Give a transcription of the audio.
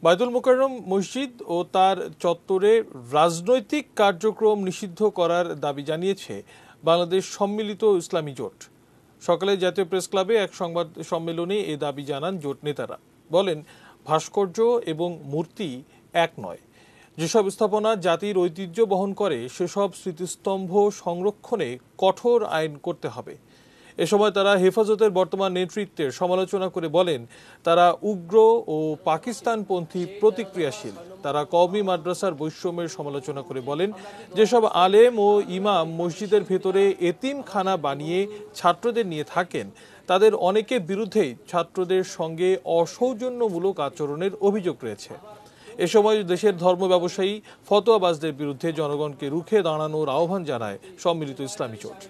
বায়তুল মোকাররম মসজিদ ও তার চত্বরে রাজনৈতিক কার্যক্রম নিষিদ্ধ করার দাবি জানিয়েছে বাংলাদেশ সম্মিলিত ইসলামী জোট। সকালে জাতীয় প্রেস ক্লাবে এক সংবাদ সম্মেলনে এ দাবি জানান জোট নেতারা। বলেন, ভাস্কর্য এবং মূর্তি এক নয়। যেসব স্থাপনা জাতির ঐতিহ্য বহন করে সেসব স্মৃতিস্তম্ভ সংরক্ষণে কঠোর আইন করতে হবে। এ সময় তারা হেফাজতের বর্তমান নেতৃত্বের সমালোচনা করে বলেন, তারা উগ্র ও পাকিস্তানপন্থী প্রতিক্রিয়াশীল। তারা কওমি মাদ্রাসার বৈষম্যের সমালোচনা করে বলেন, যেসব আলেম ও ইমাম মসজিদের ভেতরে এতিমখানা বানিয়ে ছাত্রদের নিয়ে থাকেন, তাদের অনেকের বিরুদ্ধেই ছাত্রদের সঙ্গে অসৌজন্যমূলক আচরণের অভিযোগ রয়েছে। এ সময় দেশের ধর্ম ব্যবসায়ী ফতোয়াবাজদের বিরুদ্ধে জনগণকে রুখে দাঁড়ানোর আহ্বান জানায় সম্মিলিত ইসলামী জোট।